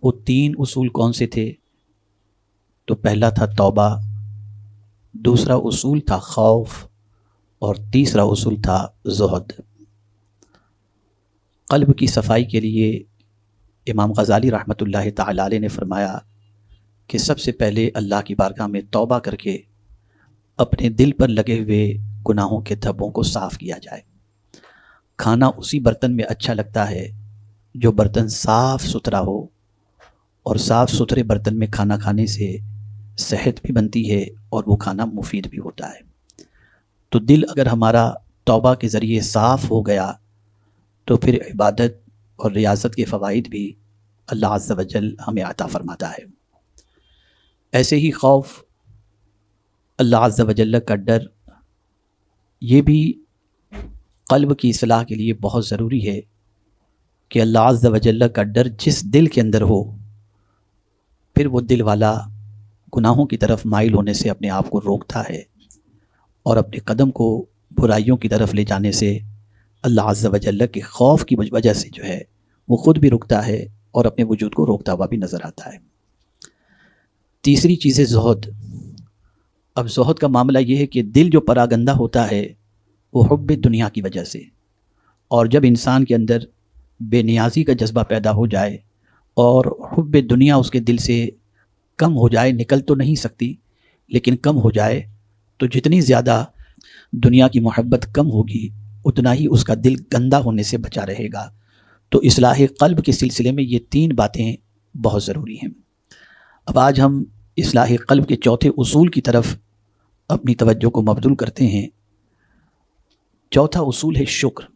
وہ 3 اصول کون سے تھے؟ تو پہلا تھا توبہ، دوسرا اصول تھا خوف، اور تیسرا اصول تھا زہد۔ قلب کی صفائی کے لیے امام غزالی رحمۃ اللہ تعالی علیہ نے فرمایا کہ سب سے پہلے اللہ کی بارگاہ میں توبہ کر کے اپنے دل پر لگے ہوئے گناہوں کے دھبوں کو صاف کیا جائے۔ کھانا اسی برتن میں اچھا لگتا ہے جو برتن صاف ستھرا ہو، اور صاف ستھرے برتن میں کھانا کھانے سے صحت بھی بنتی ہے اور وہ کھانا مفید بھی ہوتا ہے۔ تو دل اگر ہمارا توبہ کے ذریعے صاف ہو گیا تو پھر عبادت اور ریاضت کے فوائد بھی اللہ عز و جل ہمیں عطا فرماتا ہے۔ ایسے ہی خوف، اللہ عز و جل کا ڈر، یہ بھی قلب کی اصلاح کے لیے بہت ضروری ہے کہ اللہ عز و جل کا ڈر جس دل کے اندر ہو، پھر وہ دل والا گناہوں کی طرف مائل ہونے سے اپنے آپ کو روکتا ہے، اور اپنے قدم کو برائیوں کی طرف لے جانے سے اللہ عز و جل کے خوف کی وجہ سے جو ہے وہ خود بھی رکتا ہے اور اپنے وجود کو روکتا ہوا بھی نظر آتا ہے۔ تیسری چیز ہے زہد۔ اب زہد کا معاملہ یہ ہے کہ دل جو پراگندہ ہوتا ہے وہ حب دنیا کی وجہ سے، اور جب انسان کے اندر بے نیازی کا جذبہ پیدا ہو جائے اور حب دنیا اس کے دل سے کم ہو جائے، نکل تو نہیں سکتی لیکن کم ہو جائے، تو جتنی زیادہ دنیا کی محبت کم ہوگی اتنا ہی اس کا دل گندا ہونے سے بچا رہے گا۔ تو اصلاح قلب کے سلسلے میں یہ 3 باتیں بہت ضروری ہیں۔ اب آج ہم اصلاح قلب کے چوتھے اصول کی طرف اپنی توجہ کو مبذول کرتے ہیں۔ چوتھا اصول ہے شکر۔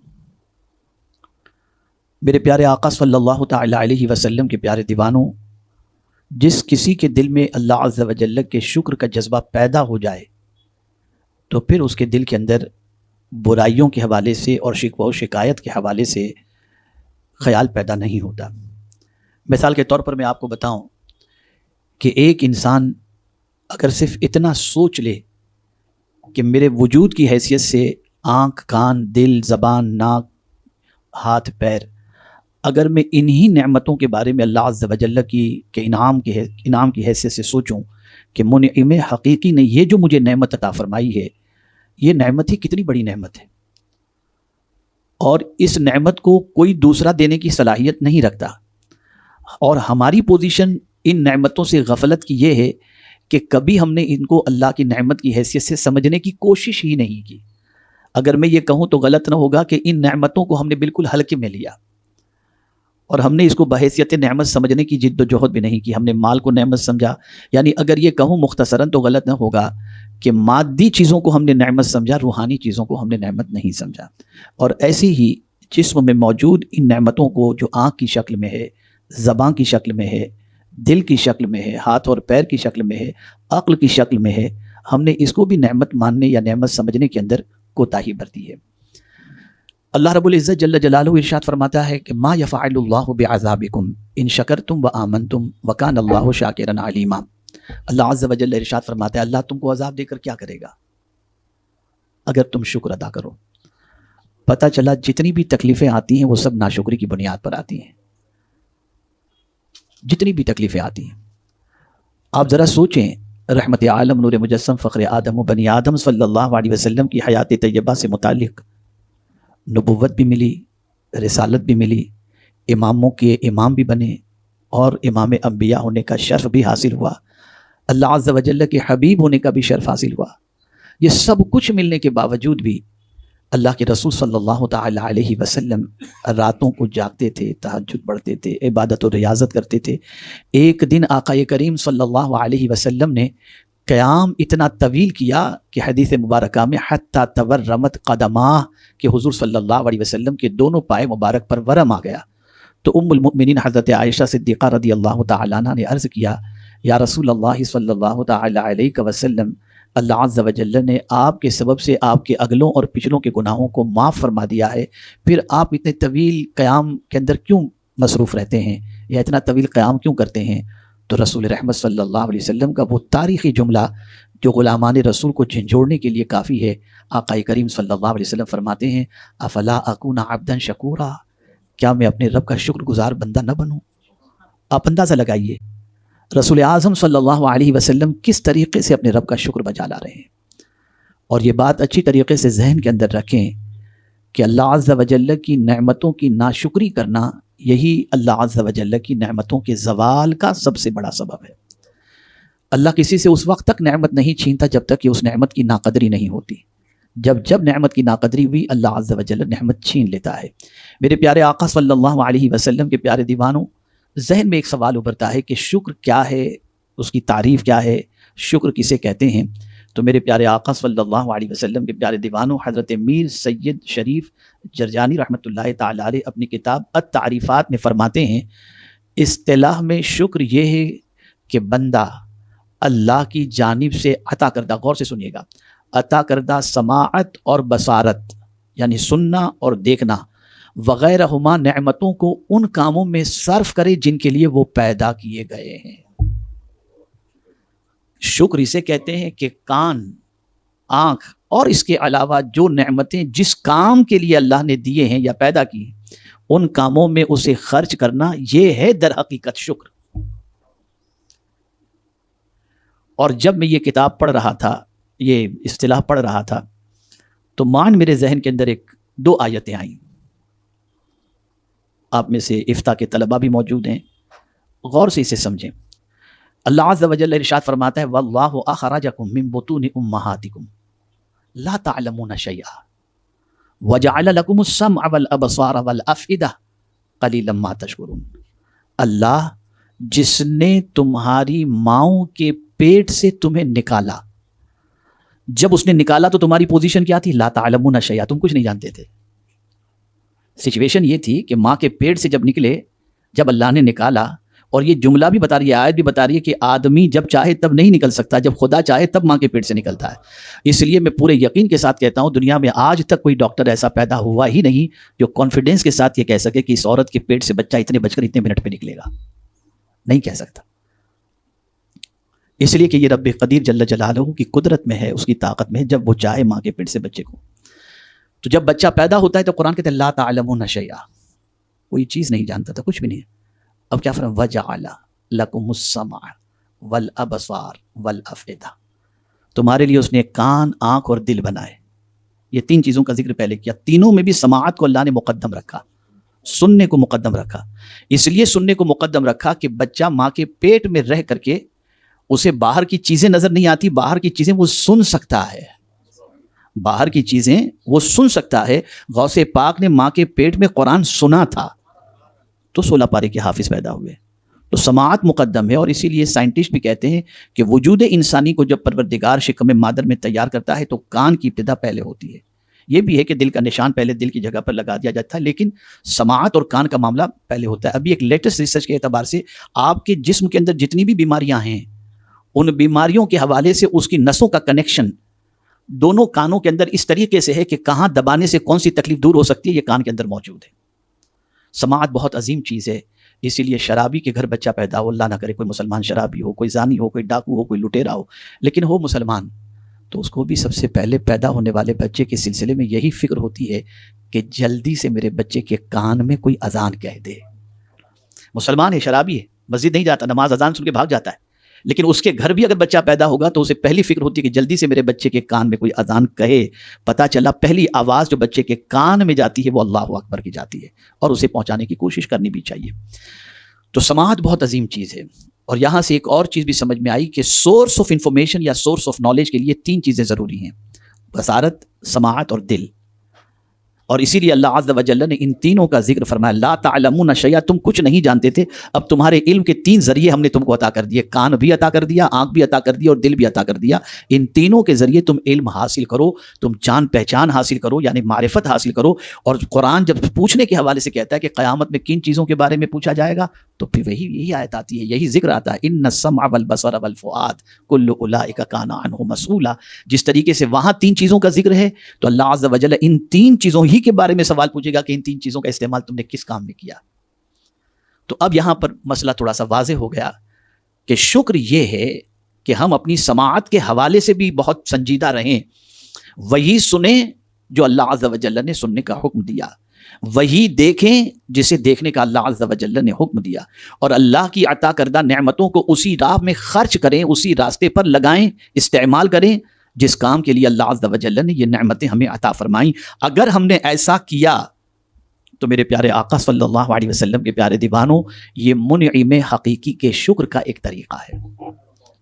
میرے پیارے آقا صلی اللہ تعالی علیہ وسلم کے پیارے دیوانوں، جس کسی کے دل میں اللہ عز و جل کے شکر کا جذبہ پیدا ہو جائے تو پھر اس کے دل کے اندر برائیوں کے حوالے سے اور شکوہ و شکایت کے حوالے سے خیال پیدا نہیں ہوتا۔ مثال کے طور پر میں آپ کو بتاؤں کہ ایک انسان اگر صرف اتنا سوچ لے کہ میرے وجود کی حیثیت سے آنکھ، کان، دل، زبان، ناک، ہاتھ، پیر، اگر میں انہی نعمتوں کے بارے میں اللہ عز و جل کے انعام کی حیثیت سے سوچوں کہ منعم حقیقی نے یہ جو مجھے نعمت عطا فرمائی ہے، یہ نعمت ہی کتنی بڑی نعمت ہے، اور اس نعمت کو کوئی دوسرا دینے کی صلاحیت نہیں رکھتا، اور ہماری پوزیشن ان نعمتوں سے غفلت کی یہ ہے کہ کبھی ہم نے ان کو اللہ کی نعمت کی حیثیت سے سمجھنے کی کوشش ہی نہیں کی۔ اگر میں یہ کہوں تو غلط نہ ہوگا کہ ان نعمتوں کو ہم نے بالکل ہلکے میں لیا، اور ہم نے اس کو بحیثیت نعمت سمجھنے کی جد و جہد بھی نہیں کی۔ ہم نے مال کو نعمت سمجھا، یعنی اگر یہ کہوں مختصراً تو غلط نہ ہوگا کہ مادی چیزوں کو ہم نے نعمت سمجھا، روحانی چیزوں کو ہم نے نعمت نہیں سمجھا۔ اور ایسے ہی جسم میں موجود ان نعمتوں کو جو آنکھ کی شکل میں ہے، زبان کی شکل میں ہے، دل کی شکل میں ہے، ہاتھ اور پیر کی شکل میں ہے، عقل کی شکل میں ہے، ہم نے اس کو بھی نعمت ماننے یا نعمت سمجھنے کے اندر کوتاہی برتی ہے۔ اللہ رب العزت جل جلالہ ارشاد فرماتا ہے کہ ما یفعل اللہ بعذابکم ان شکرتم وآمنتم وکان اللہ شاکرا علیما۔ اللہ عز و جل ارشاد فرماتا ہے اللہ تم کو عذاب دے کر کیا کرے گا اگر تم شکر ادا کرو۔ پتہ چلا جتنی بھی تکلیفیں آتی ہیں وہ سب ناشکری کی بنیاد پر آتی ہیں، جتنی بھی تکلیفیں آتی ہیں۔ آپ ذرا سوچیں، رحمت عالم نور مجسم فخر آدم و بنی آدم صلی اللہ علیہ وسلم کی حیات طیبہ سے متعلق نبوت بھی ملی، رسالت بھی ملی، اماموں کے امام بھی بنے، اور امام انبیاء ہونے کا شرف بھی حاصل ہوا، اللہ عز و جل کے حبیب ہونے کا بھی شرف حاصل ہوا۔ یہ سب کچھ ملنے کے باوجود بھی اللہ کے رسول صلی اللہ تعالی علیہ وسلم راتوں کو جاگتے تھے، تہجد پڑھتے تھے، عبادت و ریاضت کرتے تھے۔ ایک دن آقا کریم صلی اللہ علیہ وسلم نے قیام اتنا طویل کیا کہ حدیث مبارکہ میں حتی تورمت قدماہ کہ حضور صلی اللہ علیہ وسلم کے دونوں پائے مبارک پر ورم آ گیا۔ تو ام المؤمنین حضرت عائشہ صدیقہ رضی اللہ تعالی عنہ نے عرض کیا، یا رسول اللہ صلی اللہ تعالی علیہ وسلم، اللہ عز و جل نے آپ کے سبب سے آپ کے اگلوں اور پچھلوں کے گناہوں کو معاف فرما دیا ہے، پھر آپ اتنے طویل قیام کے اندر کیوں مصروف رہتے ہیں یا اتنا طویل قیام کیوں کرتے ہیں؟ تو رسول رحمت صلی اللہ علیہ وسلم کا وہ تاریخی جملہ جو غلامان رسول کو جھنجھوڑنے کے لیے کافی ہے، آقا کریم صلی اللہ علیہ وسلم فرماتے ہیں افلا اکون عبدا شکورا، کیا میں اپنے رب کا شکر گزار بندہ نہ بنوں؟ آپ اندازہ لگائیے رسول اعظم صلی اللہ علیہ وسلم کس طریقے سے اپنے رب کا شکر بجا لا رہے ہیں. اور یہ بات اچھی طریقے سے ذہن کے اندر رکھیں کہ اللہ عز و جل کی نعمتوں کی ناشکری کرنا یہی اللہ عز و جل کی نعمتوں کے زوال کا سب سے بڑا سبب ہے. اللہ کسی سے اس وقت تک نعمت نہیں چھینتا جب تک کہ اس نعمت کی ناقدری نہیں ہوتی. جب نعمت کی ناقدری ہوئی اللہ عز و جل نعمت چھین لیتا ہے. میرے پیارے آقا صلی اللہ علیہ وسلم کے پیارے دیوانوں، ذہن میں ایک سوال ابھرتا ہے کہ شکر کیا ہے، اس کی تعریف کیا ہے، شکر کسے کہتے ہیں؟ تو میرے پیارے آقا صلی اللہ علیہ وسلم کے پیارے دیوانوں، حضرت میر سید شریف جرجانی رحمۃ اللہ تعالی علیہ اپنی کتاب التعریفات میں فرماتے ہیں، اصطلاح میں شکر یہ ہے کہ بندہ اللہ کی جانب سے عطا کردہ، غور سے سنیے گا، عطا کردہ سماعت اور بصارت یعنی سننا اور دیکھنا وغیرہ ہما نعمتوں کو ان کاموں میں صرف کرے جن کے لیے وہ پیدا کیے گئے ہیں. شکر اسے کہتے ہیں کہ کان، آنکھ اور اس کے علاوہ جو نعمتیں جس کام کے لیے اللہ نے دیے ہیں یا پیدا کی ان کاموں میں اسے خرچ کرنا، یہ ہے در حقیقت شکر. اور جب میں یہ کتاب پڑھ رہا تھا، یہ اصطلاح پڑھ رہا تھا، تو مان میرے ذہن کے اندر دو آیتیں آئیں. آپ میں سے افتاء کے طلباء بھی موجود ہیں، غور سے اسے سمجھیں. اللہ عز و جل ارشاد فرماتا ہے واللہ اخرجکم من بطون امہاتکم لا تعلمون شیئا وجعل لکم السمع والابصار والافئدہ قلیلا ما تشکرون. اللہ جس نے تمہاری ماؤں کے پیٹ سے تمہیں نکالا، جب اس نے نکالا تو تمہاری پوزیشن کیا تھی؟ لا تعلمون شیئا، تم کچھ نہیں جانتے تھے. سچویشن یہ تھی کہ ماں کے پیٹ سے جب نکلے، جب اللہ نے نکالا، اور یہ جملہ بھی بتا رہی ہے، آیت بھی بتا رہی ہے کہ آدمی جب چاہے تب نہیں نکل سکتا، جب خدا چاہے تب ماں کے پیٹ سے نکلتا ہے. اس لیے میں پورے یقین کے ساتھ کہتا ہوں دنیا میں آج تک کوئی ڈاکٹر ایسا پیدا ہوا ہی نہیں جو کانفیڈنس کے ساتھ یہ کہہ سکے کہ اس عورت کے پیٹ سے بچہ اتنے بج کر اتنے منٹ پہ نکلے گا. نہیں کہہ سکتا. اس لیے کہ یہ رب قدیر جل جلالہ کی قدرت میں ہے، اس کی طاقت میں ہے، جب وہ چاہے ماں کے پیٹ سے بچے کو. تو جب بچہ پیدا ہوتا ہے تو قرآن کہتے ہیں لا تعلمون شیئا، کوئی چیز نہیں جانتا تھا، کچھ بھی نہیں. اب کیا فرمایا؟ وجعل لکم السمع والابصار والافئدہ، تمہارے لیے اس نے کان، آنکھ اور دل بنائے. یہ تین چیزوں کا ذکر پہلے کیا. تینوں میں بھی سماعت کو اللہ نے مقدم رکھا، سننے کو مقدم رکھا. اس لیے سننے کو مقدم رکھا کہ بچہ ماں کے پیٹ میں رہ کر کے اسے باہر کی چیزیں نظر نہیں آتی، باہر کی چیزیں وہ سن سکتا ہے، باہر کی چیزیں وہ سن سکتا ہے. غوث پاک نے ماں کے پیٹ میں قرآن سنا تھا تو 16 پارے کے حافظ پیدا ہوئے. تو سماعت مقدم ہے. اور اسی لیے سائنٹسٹ بھی کہتے ہیں کہ وجود انسانی کو جب پروردگار شکم مادر میں تیار کرتا ہے تو کان کی ابتدا پہلے ہوتی ہے. یہ بھی ہے کہ دل کا نشان پہلے دل کی جگہ پر لگا دیا جاتا ہے، لیکن سماعت اور کان کا معاملہ پہلے ہوتا ہے. ابھی ایک لیٹسٹ ریسرچ کے اعتبار سے آپ کے جسم کے اندر جتنی بھی بیماریاں ہیں ان بیماریوں کے حوالے سے اس کی نسوں کا کنیکشن دونوں کانوں کے اندر اس طریقے سے ہے کہ کہاں دبانے سے کون سی تکلیف دور ہو سکتی ہے، یہ کان کے اندر موجود ہے. سماعت بہت عظیم چیز ہے. اسی لیے شرابی کے گھر بچہ پیدا ہو، اللہ نہ کرے کوئی مسلمان شرابی ہو، کوئی زانی ہو، کوئی ڈاکو ہو، کوئی لٹیرا ہو، لیکن ہو مسلمان، تو اس کو بھی سب سے پہلے پیدا ہونے والے بچے کے سلسلے میں یہی فکر ہوتی ہے کہ جلدی سے میرے بچے کے کان میں کوئی اذان کہہ دے. مسلمان ہے، شرابی ہے، مسجد نہیں جاتا، نماز اذان سن کے بھاگ جاتا ہے، لیکن اس کے گھر بھی اگر بچہ پیدا ہوگا تو اسے پہلی فکر ہوتی ہے کہ جلدی سے میرے بچے کے کان میں کوئی اذان کہے. پتہ چلا پہلی آواز جو بچے کے کان میں جاتی ہے وہ اللہ اکبر کی جاتی ہے، اور اسے پہنچانے کی کوشش کرنی بھی چاہیے. تو سماعت بہت عظیم چیز ہے. اور یہاں سے ایک اور چیز بھی سمجھ میں آئی کہ سورس آف انفارمیشن یا سورس آف نالج کے لیے 3 چیزیں ضروری ہیں: بصارت، سماعت اور دل. اور اسی لیے اللہ عز و جل نے ان تینوں کا ذکر فرمایا. لا تعلمون شیئا، تم کچھ نہیں جانتے تھے، اب تمہارے علم کے 3 ذریعے ہم نے تم کو عطا کر دیے. کان بھی عطا کر دیا، آنکھ بھی عطا کر دیا اور دل بھی عطا کر دیا. ان تینوں کے ذریعے تم علم حاصل کرو، تم جان پہچان حاصل کرو، یعنی معرفت حاصل کرو. اور قرآن جب پوچھنے کے حوالے سے کہتا ہے کہ قیامت میں کن چیزوں کے بارے میں پوچھا جائے گا، تو پھر یہی آیت آتی ہے، یہی ذکر آتا ہے ان السمع والبصر والفؤاد کل اولئک کان عنہ مسئولا. جس طریقے سے وہاں 3 چیزوں کا ذکر ہے تو اللہ عز و جل ان 3 چیزوں ہی کے بارے میں سوال پوچھے گا کہ ان 3 چیزوں کا استعمال تم نے کس کام میں کیا. تو اب یہاں پر مسئلہ تھوڑا سا واضح ہو گیا کہ شکر یہ ہے کہ ہم اپنی سماعت کے حوالے سے بھی بہت سنجیدہ رہیں، وہی سنیں جو اللہ عز و جل نے سننے کا حکم دیا. وہی دیکھیں جسے دیکھنے کا اللہ عز و جل نے حکم دیا، اور اللہ کی عطا کردہ نعمتوں کو اسی راہ میں خرچ کریں، اسی راستے پر لگائیں، استعمال کریں جس کام کے لیے اللہ عز و جل نے یہ نعمتیں ہمیں عطا فرمائیں۔ اگر ہم نے ایسا کیا تو میرے پیارے آقا صلی اللہ علیہ وسلم کے پیارے دیوانوں، یہ منعم حقیقی کے شکر کا ایک طریقہ ہے،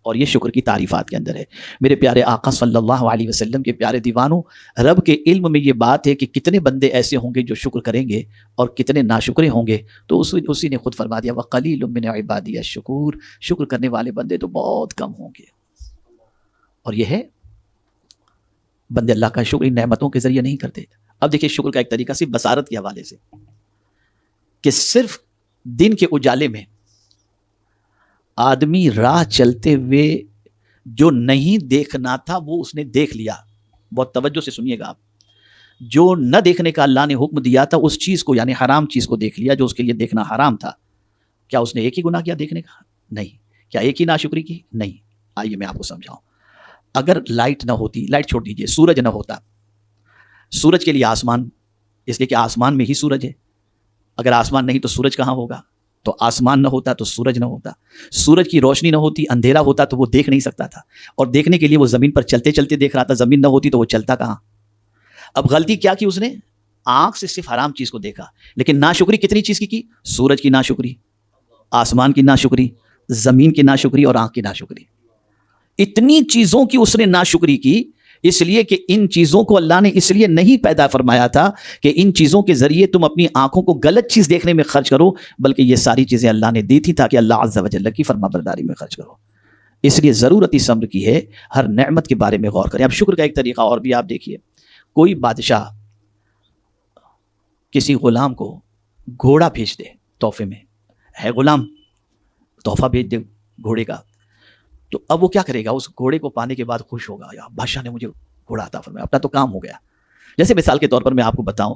اور یہ شکر کی تعریفات کے اندر ہے۔ میرے پیارے آقا صلی اللہ علیہ وسلم کے پیارے دیوانوں، رب کے علم میں یہ بات ہے کہ کتنے بندے ایسے ہوں گے جو شکر کریں گے اور کتنے ناشکرے ہوں گے، تو اسی نے خود فرما دیا وَقَلِيلٌ مِّنْ عِبَادِيَ الشُّكُورُ، شکر کرنے والے بندے تو بہت کم ہوں گے۔ اور یہ ہے بندے اللہ کا شکر ان نعمتوں کے ذریعے نہیں کرتے۔ اب دیکھیں شکر کا ایک طریقہ صرف بصارت کے حوالے سے، کہ صرف دن کے اجالے میں آدمی راہ چلتے ہوئے جو نہیں دیکھنا تھا وہ اس نے دیکھ لیا۔ بہت توجہ سے سنیے گا آپ، جو نہ دیکھنے کا اللہ نے حکم دیا تھا اس چیز کو، یعنی حرام چیز کو دیکھ لیا جو اس کے لیے دیکھنا حرام تھا۔ کیا اس نے ایک ہی گناہ کیا دیکھنے کا؟ نہیں۔ کیا ایک ہی ناشکری کی؟ نہیں۔ آئیے میں آپ کو سمجھاؤں۔ اگر لائٹ نہ ہوتی، لائٹ چھوڑ دیجئے، سورج نہ ہوتا، سورج کے لیے آسمان، اس لیے کہ آسمان میں ہی سورج ہے، اگر آسمان نہیں تو سورج کہاں ہوگا؟ تو آسمان نہ ہوتا تو سورج نہ ہوتا، سورج کی روشنی نہ ہوتی، اندھیرا ہوتا تو وہ دیکھ نہیں سکتا تھا، اور دیکھنے کے لیے وہ زمین پر چلتے چلتے دیکھ رہا تھا، زمین نہ ہوتی تو وہ چلتا کہاں؟ اب غلطی کیا کی اس نے؟ آنکھ سے صرف حرام چیز کو دیکھا، لیکن ناشکری کتنی چیز کی؟ سورج کی ناشکری، آسمان کی ناشکری، زمین کی ناشکری اور آنکھ کی ناشکری، اتنی چیزوں کی اس نے ناشکری کی، اس لیے کہ ان چیزوں کو اللہ نے اس لیے نہیں پیدا فرمایا تھا کہ ان چیزوں کے ذریعے تم اپنی آنکھوں کو غلط چیز دیکھنے میں خرچ کرو، بلکہ یہ ساری چیزیں اللہ نے دی تھی تاکہ اللہ عز و جل کی فرما برداری میں خرچ کرو۔ اس لیے ضرورت اس امر کی ہے، ہر نعمت کے بارے میں غور کریں۔ اب شکر کا ایک طریقہ اور بھی آپ دیکھیے، کوئی بادشاہ کسی غلام کو گھوڑا بھیج دے تحفے میں، ہے غلام، تحفہ بھیج دے گھوڑے کا، تو اب وہ کیا کرے گا؟ اس گھوڑے کو پانے کے بعد خوش ہوگا، یا بادشاہ نے مجھے گھوڑا عطا فرمایا، اپنا تو کام ہو گیا۔ جیسے مثال کے طور پر میں آپ کو بتاؤں،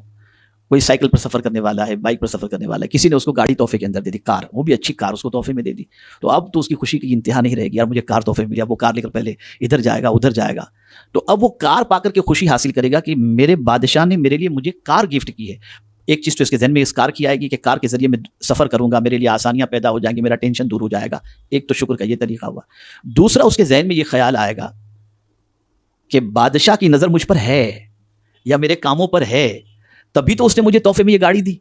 کوئی سائیکل پر سفر کرنے والا ہے، بائک پر سفر کرنے والا ہے، کسی نے اس کو گاڑی تحفے کے اندر دے دی، کار، وہ بھی اچھی کار اس کو تحفے میں دے دی، تو اب تو اس کی خوشی کی انتہا نہیں رہے گی، یار مجھے کار تحفے میں ملی، اب وہ کار لے کر پہلے ادھر جائے گا ادھر جائے گا، تو اب وہ کار پا کر کے خوشی حاصل کرے گا کہ میرے بادشاہ نے میرے لیے مجھے کار گفٹ کی ہے۔ ایک چیز تو اس کے ذہن میں اس کار کی آئے گی کہ کار کے ذریعے میں سفر کروں گا، میرے لیے آسانیاں پیدا ہو جائیں گی، میرا ٹینشن دور ہو جائے گا، ایک تو شکر کا یہ طریقہ ہوا۔ دوسرا اس کے ذہن میں یہ خیال آئے گا کہ بادشاہ کی نظر مجھ پر ہے یا میرے کاموں پر ہے، تبھی تو اس نے مجھے تحفے میں یہ گاڑی دی،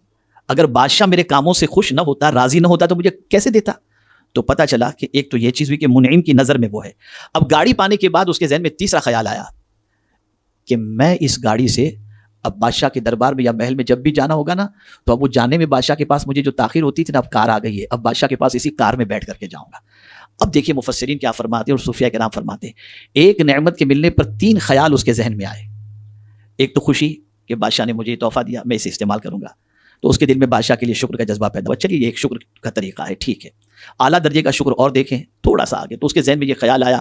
اگر بادشاہ میرے کاموں سے خوش نہ ہوتا، راضی نہ ہوتا تو مجھے کیسے دیتا؟ تو پتہ چلا کہ ایک تو یہ چیز ہوئی کہ منعم کی نظر میں وہ ہے۔ اب گاڑی پانے کے بعد اس کے ذہن میں تیسرا خیال آیا کہ میں اس گاڑی سے اب بادشاہ کے دربار میں یا محل میں جب بھی جانا ہوگا نا، تو اب وہ جانے میں بادشاہ کے پاس مجھے جو تاخیر ہوتی تھی نا، اب کار آ گئی ہے، اب بادشاہ کے پاس اسی کار میں بیٹھ کر کے جاؤں گا۔ اب دیکھیے مفسرین کیا فرماتے ہیں اور صوفیاء کرام فرماتے ہیں، ایک نعمت کے ملنے پر تین خیال اس کے ذہن میں آئے۔ ایک تو خوشی کہ بادشاہ نے مجھے یہ تحفہ دیا، میں اسے استعمال کروں گا، تو اس کے دل میں بادشاہ کے لیے شکر کا جذبہ پیدا ہوا، چلیے یہ ایک شکر کا طریقہ ہے، ٹھیک ہے۔ اعلیٰ درجے کا شکر اور دیکھیں تھوڑا سا آگے، تو اس کے ذہن میں یہ خیال آیا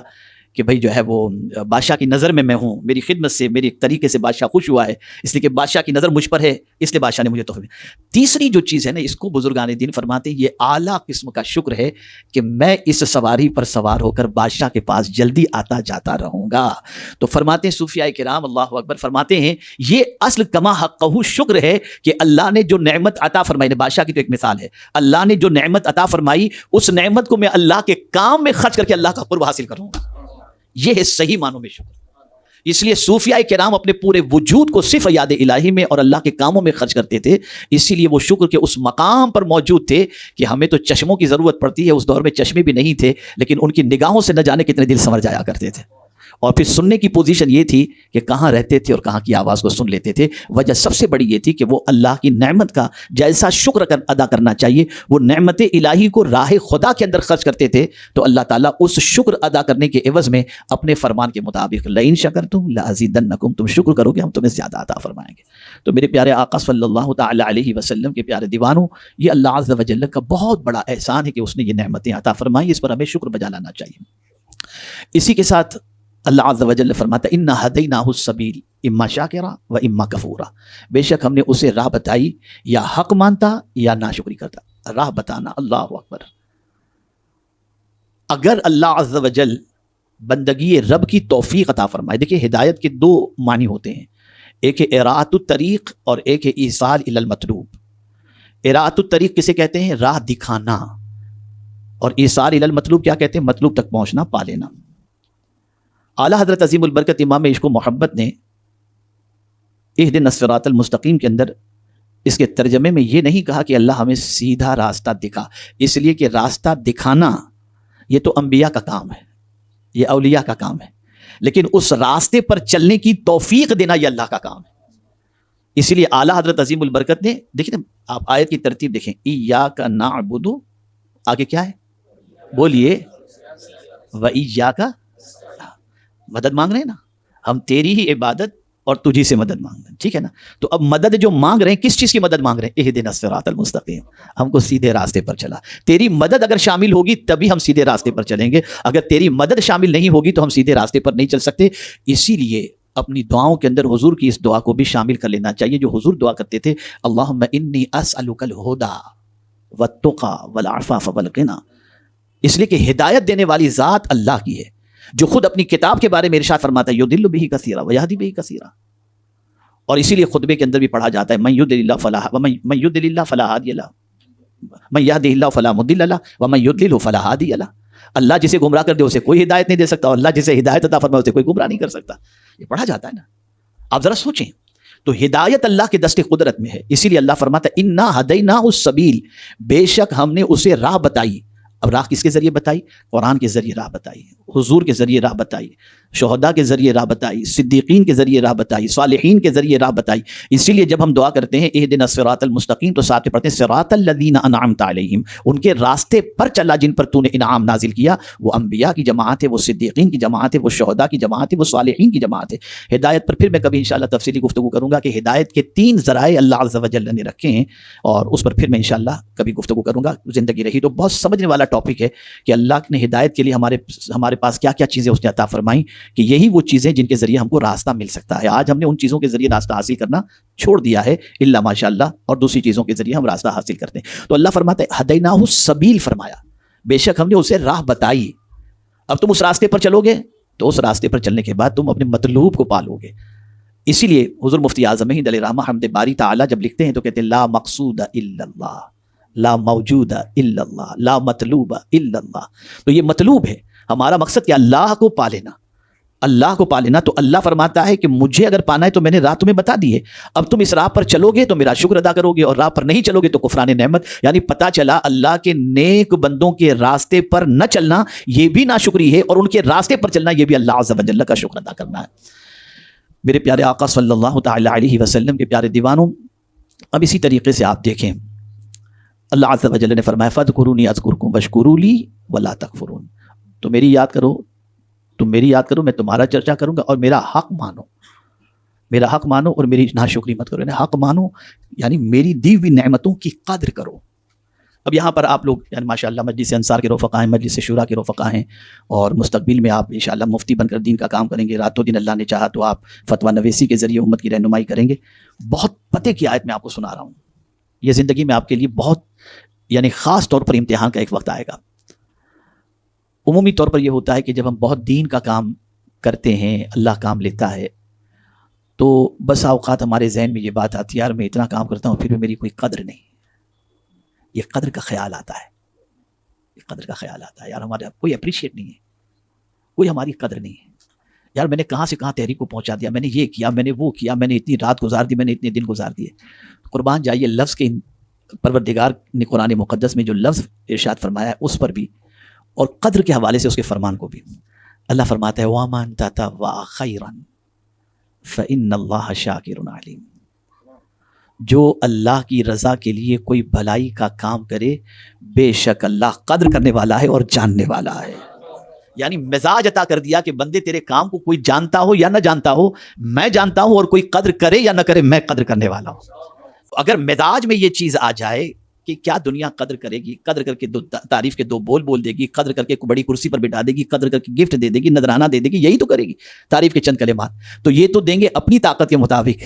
کہ بھائی جو ہے وہ بادشاہ کی نظر میں ہوں، میری خدمت سے میری طریقے سے بادشاہ خوش ہوا ہے، اس لیے کہ بادشاہ کی نظر مجھ پر ہے، اس لیے بادشاہ نے مجھے تحفے۔ تیسری جو چیز ہے نا، اس کو بزرگان دین فرماتے ہیں یہ اعلیٰ قسم کا شکر ہے کہ میں اس سواری پر سوار ہو کر بادشاہ کے پاس جلدی آتا جاتا رہوں گا۔ تو فرماتے ہیں صوفیاء کرام اللہ اکبر، فرماتے ہیں یہ اصل کما حقہ شکر ہے کہ اللہ نے جو نعمت عطا فرمائی، بادشاہ کی تو ایک مثال ہے، اللہ نے جو نعمت عطا فرمائی اس نعمت کو میں اللہ کے کام میں خرچ کر کے اللہ کا قرب حاصل کروں گا، یہ ہے صحیح معنوں میں شکر۔ اس لیے صوفیاء کرام اپنے پورے وجود کو صرف یاد الہی میں اور اللہ کے کاموں میں خرچ کرتے تھے، اسی لیے وہ شکر کے اس مقام پر موجود تھے کہ ہمیں تو چشموں کی ضرورت پڑتی ہے، اس دور میں چشمے بھی نہیں تھے، لیکن ان کی نگاہوں سے نہ جانے کتنے دل سنور جایا کرتے تھے، اور پھر سننے کی پوزیشن یہ تھی کہ کہاں رہتے تھے اور کہاں کی آواز کو سن لیتے تھے۔ وجہ سب سے بڑی یہ تھی کہ وہ اللہ کی نعمت کا جیسا شکر ادا کرنا چاہیے وہ نعمت الہی کو راہ خدا کے اندر خرچ کرتے تھے، تو اللہ تعالیٰ اس شکر ادا کرنے کے عوض میں اپنے فرمان کے مطابق لئن شکرتم لازیدنکم، تم شکر کرو گے ہم تمہیں زیادہ عطا فرمائیں گے۔ تو میرے پیارے آقا صلی اللہ تعالی علیہ وسلم کے پیارے دیوانوں، یہ اللہ عز و جل کا بہت بڑا احسان ہے کہ اس نے یہ نعمتیں عطا فرمائی، اس پر ہمیں شکر بجا لانا چاہیے۔ اسی کے ساتھ اللہ عز و جل فرماتا ہے اِنَّا هَدَيْنَاهُ السَّبِيلَ اِمَّا شَاكِرًا وَإِمَّا كَفُورًا، بے شک ہم نے اسے راہ بتائی، یا حق مانتا یا ناشکری کرتا۔ راہ بتانا، اللہ اکبر، اگر اللہ عز و جل بندگی رب کی توفیق عطا فرمائے، دیکھیں ہدایت کے دو معنی ہوتے ہیں، ایک ہے اراۃ الطریق اور ایک ہے ایصال الی المطلوب۔ اراۃ الطریق کسے کہتے ہیں؟ راہ دکھانا، اور ایصال الی المطلوب کیا کہتے ہیں؟ مطلوب تک پہنچنا، پا لینا۔ اعلیٰ حضرت عظیم البرکت امام عشق و محبت نے اہدنا الصراط المستقیم کے اندر اس کے ترجمے میں یہ نہیں کہا کہ اللہ ہمیں سیدھا راستہ دکھا، اس لیے کہ راستہ دکھانا یہ تو انبیاء کا کام ہے، یہ اولیاء کا کام ہے، لیکن اس راستے پر چلنے کی توفیق دینا یہ اللہ کا کام ہے۔ اسی لیے اعلیٰ حضرت عظیم البرکت نے، دیکھیں آپ آیت کی ترتیب دیکھیں، ایاک نعبد، آگے کیا ہے؟ بولیے، وایاک، مدد مانگ رہے ہیں نا ہم، تیری ہی عبادت اور تجھی سے مدد مانگ رہے ہیں، ٹھیک ہے نا؟ تو اب مدد جو مانگ رہے ہیں کس چیز کی مدد مانگ رہے ہیں؟ اہدنا الصراط المستقیم، ہم کو سیدھے راستے پر چلا۔ تیری مدد اگر شامل ہوگی تبھی ہم سیدھے راستے پر چلیں گے، اگر تیری مدد شامل نہیں ہوگی تو ہم سیدھے راستے پر نہیں چل سکتے۔ اسی لیے اپنی دعاؤں کے اندر حضور کی اس دعا کو بھی شامل کر لینا چاہیے جو حضور دعا کرتے تھے، اللہم انی اسألک الہدی والتقی والعفاف والغنی، اس لیے کہ ہدایت دینے والی ذات اللہ کی ہے، جو خود اپنی کتاب کے بارے میں ارشاد فرماتا ہے یضل بہ کثیرا ویہدی بہ کثیرا، اور اسی لیے خطبے کے اندر بھی پڑھا جاتا ہے من یضلل اللہ فلا ہادی لہ، من یہدہ اللہ فلا مضل لہ ومن یضللہ فلا ہادی لہ۔ اللہ جسے گمراہ کر دے اسے کوئی ہدایت نہیں دے سکتا، اور اللہ جسے ہدایت عطا فرمائے اسے کوئی گمراہ نہیں کر سکتا، یہ پڑھا جاتا ہے نا۔ آپ ذرا سوچیں، تو ہدایت اللہ کے دست قدرت میں ہے، اسی لیے اللہ فرماتا ہے انا ہدیناہ السبیل، بے شک ہم نے اسے راہ بتائی۔ اب راہ کس کے ذریعے بتائی؟ قرآن کے ذریعے راہ بتائی، حضور کے ذریعے راہ بتائی، شہداء کے ذریعے راہ بتائی، صدیقین کے ذریعے راہ بتائی، صالحین کے ذریعے راہ بتائی۔ اسی لیے جب ہم دعا کرتے ہیں اہدنا الصراط المستقیم تو ساتھ میں پڑھتے ہیں صراط الذین انعمت علیہم، ان کے راستے پر چلا جن پر تو نے انعام نازل کیا، وہ انبیاء کی جماعت ہے، وہ صدیقین کی جماعت ہے، وہ شہداء کی جماعت ہے، وہ صالحین کی جماعت ہے۔ ہدایت پر پھر میں کبھی انشاءاللہ تفصیلی گفتگو کروں گا کہ ہدایت کے 3 ذرائع اللہ عز و جل نے رکھے ہیں، اور اس پر پھر میں انشاءاللہ کبھی گفتگو کروں گا، زندگی رہی تو۔ بہت سمجھنے والا ٹاپک ہے کہ اللہ نے ہدایت کے لیے ہمارے پاس کیا کیا چیزیں اس نے عطا فرمائیں، کہ یہی وہ چیزیں جن کے ذریعے ہم کو راستہ مل سکتا ہے۔ آج ہم نے ان چیزوں کے ذریعے راستہ حاصل کرنا چھوڑ دیا ہے، الا ماشاءاللہ، اور دوسری چیزوں کے ذریعے ہم راستہ حاصل کرتے ہیں۔ تو اللہ فرماتا ہے ہدیناہ السبیل، فرمایا بے شک ہم نے اسے راہ بتائی۔ اب تم اس راستے پر چلو گے تو اس راستے پر چلنے کے بعد تم اپنے مطلوب کو پالو گے۔ اسی لیے حضور مفتی اعظم ہند علیہ رحمہ حمد باری تعالی جب لکھتے ہیں تو کہتے ہیں لا مقصود الا اللہ، لا موجود الا اللہ، لا مطلوب الا اللہ۔ تو یہ مطلوب ہے، ہمارا مقصد کہ اللہ کو پا لینا، اللہ کو پا لینا۔ تو اللہ فرماتا ہے کہ مجھے اگر پانا ہے تو میں نے راہ تمہیں بتا دی ہے، اب تم اس راہ پر چلو گے تو میرا شکر ادا کرو گے، اور راہ پر نہیں چلو گے تو کفران نعمت۔ یعنی پتہ چلا اللہ کے نیک بندوں کے راستے پر نہ چلنا یہ بھی ناشکری ہے، اور ان کے راستے پر چلنا یہ بھی اللہ عز و جل کا شکر ادا کرنا ہے۔ میرے پیارے آقا صلی اللہ تعالی علیہ وسلم کے پیارے دیوانوں، اب اسی طریقے سے آپ دیکھیں اللہ عز و جل نے فرمایا فاذکرونی اذکرکم واشکروا لی ولا تکفرون، تو میری یاد کرو، تم میری یاد کرو، میں تمہارا چرچا کروں گا، اور میرا حق مانو، میرا حق مانو اور میری ناشکری مت کرو۔ یعنی حق مانو یعنی میری دی ہوئی نعمتوں کی قدر کرو۔ اب یہاں پر آپ لوگ یعنی ماشاءاللہ مجلس انصار کے رفقا ہیں، مجلس شورا کے رفقا ہیں، اور مستقبل میں آپ انشاءاللہ مفتی بن کر دین کا کام کریں گے، راتوں دن اللہ نے چاہا تو آپ فتویٰ نویسی کے ذریعے امت کی رہنمائی کریں گے۔ بہت پتے کی آیت میں آپ کو سنا رہا ہوں، یہ زندگی میں آپ کے لیے بہت یعنی خاص طور پر امتحان کا ایک وقت آئے گا۔ عمومی طور پر یہ ہوتا ہے کہ جب ہم بہت دین کا کام کرتے ہیں، اللہ کام لیتا ہے، تو بس اوقات ہمارے ذہن میں یہ بات آتی ہے یار میں اتنا کام کرتا ہوں پھر بھی میری کوئی قدر نہیں۔ یہ قدر کا خیال آتا ہے، یہ قدر کا خیال آتا ہے، یار ہمارا کوئی اپریشیٹ نہیں ہے، کوئی ہماری قدر نہیں ہے، یار میں نے کہاں سے کہاں تحریک کو پہنچا دیا، میں نے یہ کیا، میں نے وہ کیا، میں نے اتنی رات گزار دی، میں نے اتنے دن گزار دیے۔ قربان جائیے لفظ کے پروردگار نے قرآن مقدس میں جو لفظ ارشاد فرمایا ہے اس پر بھی، اور قدر کے حوالے سے اس کے فرمان کو بھی اللہ فرماتا ہے وَمَن تَطَوَّعَ خَيْرًا فَإِنَّ اللَّهَ شَاكِرٌ عَلِيمٌ، جو اللہ کی رضا کے لیے کوئی بھلائی کا کام کرے بے شک اللہ قدر کرنے والا ہے اور جاننے والا ہے۔ یعنی مزاج عطا کر دیا کہ بندے تیرے کام کو کوئی جانتا ہو یا نہ جانتا ہو، میں جانتا ہوں، اور کوئی قدر کرے یا نہ کرے میں قدر کرنے والا ہوں۔ اگر مزاج میں یہ چیز آ جائے کہ کیا دنیا قدر کرے گی، قدر کر کے تعریف کے 2 بول دے گی، قدر کر کے بڑی کرسی پر بٹھا دے گی، قدر کر کے گفٹ دے دے گی، نذرانہ دے دے گی، یہی تو کرے گی، تعریف کے چند کلمات تو یہ تو دیں گے اپنی طاقت کے مطابق،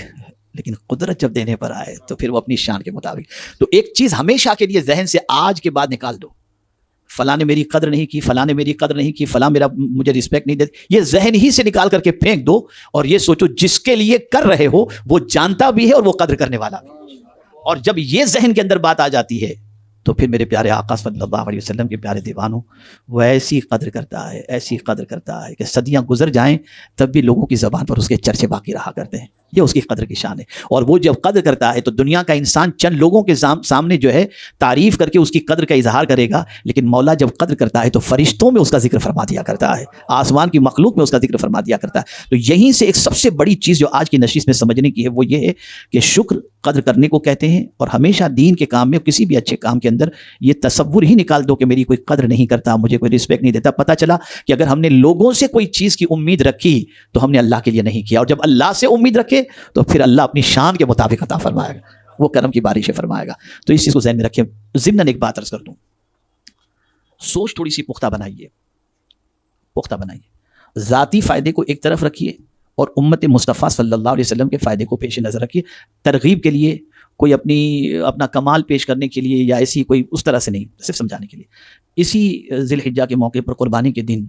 لیکن قدرت جب دینے پر آئے تو پھر وہ اپنی شان کے مطابق۔ تو ایک چیز ہمیشہ کے لیے ذہن سے آج کے بعد نکال دو، فلاں نے میری قدر نہیں کی، فلاں نے میری قدر نہیں کی، فلاں میرا مجھے رسپیکٹ نہیں دیتے، یہ ذہن ہی سے نکال کر کے پھینک دو اور یہ سوچو جس کے لیے کر رہے ہو وہ جانتا بھی ہے اور وہ قدر کرنے والا بھی۔ اور جب یہ ذہن کے اندر بات آ جاتی ہے تو پھر میرے پیارے آقا صلی اللہ علیہ وسلم کے پیارے دیوانوں، وہ ایسی قدر کرتا ہے، ایسی قدر کرتا ہے کہ صدیاں گزر جائیں تب بھی لوگوں کی زبان پر اس کے چرچے باقی رہا کرتے ہیں۔ یہ اس کی قدر کی شان ہے۔ اور وہ جب قدر کرتا ہے تو دنیا کا انسان چند لوگوں کے سامنے جو ہے تعریف کر کے اس کی قدر کا اظہار کرے گا، لیکن مولا جب قدر کرتا ہے تو فرشتوں میں اس کا ذکر فرما دیا کرتا ہے، آسمان کی مخلوق میں اس کا ذکر فرما دیا کرتا ہے۔ تو یہیں سے ایک سب سے بڑی چیز جو آج کی نشست میں سمجھنے کی ہے وہ یہ ہے کہ شکر قدر کرنے کو کہتے ہیں۔ اور ہمیشہ دین کے کام میں، کسی بھی اچھے کام کے اندر یہ تصور ہی نکال دو کہ میری کوئی قدر نہیں کرتا، مجھے کوئی رسپیکٹ نہیں دیتا۔ پتہ چلا کہ اگر ہم نے لوگوں سے کوئی چیز کی امید رکھی تو ہم نے اللہ کے لیے نہیں کیا، اور جب اللہ سے امید رکھے تو پھر اللہ اپنی شان کے مطابق عطا فرمائے گا، وہ کرم کی بارشیں فرمائے گا۔ تو اس چیز کو ذہن میں رکھیں۔ ضمن ایک بات عرض کر دوں، سوچ تھوڑی سی پختہ بنائیے، پختہ بنائیے، ذاتی فائدے کو ایک طرف رکھیے اور امت مصطفیٰ صلی اللہ علیہ وسلم کے فائدے کو پیش نظر رکھیے۔ ترغیب کے لیے، کوئی اپنا کمال پیش کرنے کے لیے یا ایسی کوئی اس طرح سے نہیں، صرف سمجھانے کے لیے۔ اسی ذی الحجہ کے موقع پر قربانی کے دن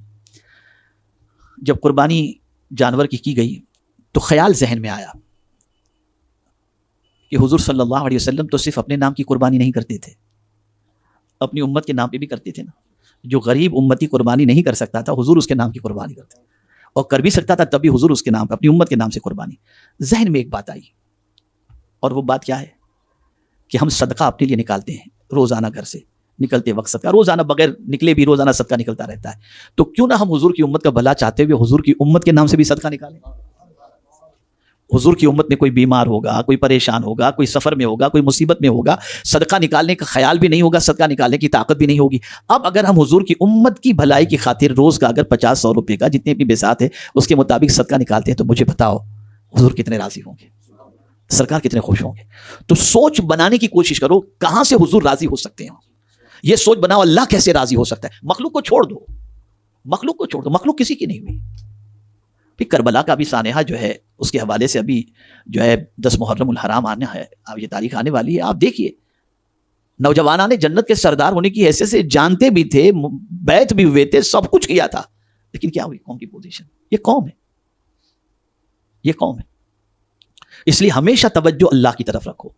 جب قربانی جانور کی گئی تو خیال ذہن میں آیا کہ حضور صلی اللہ علیہ وسلم تو صرف اپنے نام کی قربانی نہیں کرتے تھے، اپنی امت کے نام پہ بھی کرتے تھے نا۔ جو غریب امتی قربانی نہیں کر سکتا تھا حضور اس کے نام کی قربانی کرتے، اور کر بھی سکتا تھا تب بھی حضور اس کے نام پہ، اپنی امت کے نام سے قربانی۔ ذہن میں ایک بات آئی، اور وہ بات کیا ہے کہ ہم صدقہ اپنے لیے نکالتے ہیں روزانہ، گھر سے نکلتے وقت صدقہ، روزانہ بغیر نکلے بھی روزانہ صدقہ نکلتا رہتا ہے۔ تو کیوں نہ ہم حضور کی امت کا بھلا چاہتے ہوئے حضور کی امت کے نام سے بھی صدقہ نکالیں۔ حضور کی امت میں کوئی بیمار ہوگا، کوئی پریشان ہوگا، کوئی سفر میں ہوگا، کوئی مصیبت میں ہوگا، صدقہ نکالنے کا خیال بھی نہیں ہوگا، صدقہ نکالنے کی طاقت بھی نہیں ہوگی۔ اب اگر ہم حضور کی امت کی بھلائی کی خاطر روز کا اگر 50-100 روپے کا جتنے بھی بساط ہے اس کے مطابق صدقہ نکالتے ہیں تو مجھے بتاؤ حضور کتنے راضی ہوں گے، سرکار کتنے خوش ہوں گے۔ تو سوچ بنانے کی کوشش کرو کہاں سے حضور راضی ہو سکتے ہیں، یہ سوچ بناؤ اللہ کیسے راضی ہو سکتا ہے۔ مخلوق کو چھوڑ دو، مخلوق کو چھوڑ دو، مخلوق کسی کی نہیں ہوئی۔ پھر کربلا کا بھی سانحہ جو ہے اس کے حوالے سے ابھی جو ہے 10 محرم الحرام آنا ہے، اب یہ تاریخ آنے والی ہے۔ آپ دیکھیے نوجوانان نے جنت کے سردار ہونے کی حیثیت سے جانتے بھی تھے، بیعت بھی ہوئے تھے، سب کچھ کیا تھا، لیکن کیا ہوئی قوم کی پوزیشن؟ یہ قوم ہے، یہ قوم ہے۔ اس لیے ہمیشہ توجہ اللہ کی طرف رکھو،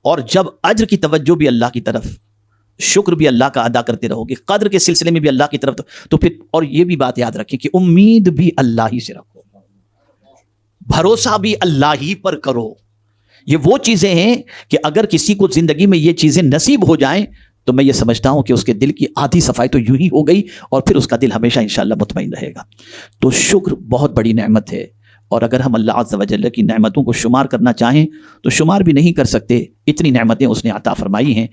اور جب اجر کی توجہ بھی اللہ کی طرف، شکر بھی اللہ کا ادا کرتے رہو گے، قدر کے سلسلے میں بھی اللہ کی طرف، تو پھر اور یہ بھی بات یاد رکھیں کہ امید بھی اللہ ہی سے رکھو، بھروسہ بھی اللہ ہی پر کرو۔ یہ وہ چیزیں ہیں کہ اگر کسی کو زندگی میں یہ چیزیں نصیب ہو جائیں تو میں یہ سمجھتا ہوں کہ اس کے دل کی آدھی صفائی تو یوں ہی ہو گئی، اور پھر اس کا دل ہمیشہ انشاءاللہ مطمئن رہے گا۔ تو شکر بہت بڑی نعمت ہے، اور اگر ہم اللہ عز و جل کی نعمتوں کو شمار کرنا چاہیں تو شمار بھی نہیں کر سکتے، اتنی نعمتیں اس نے عطا فرمائی ہیں۔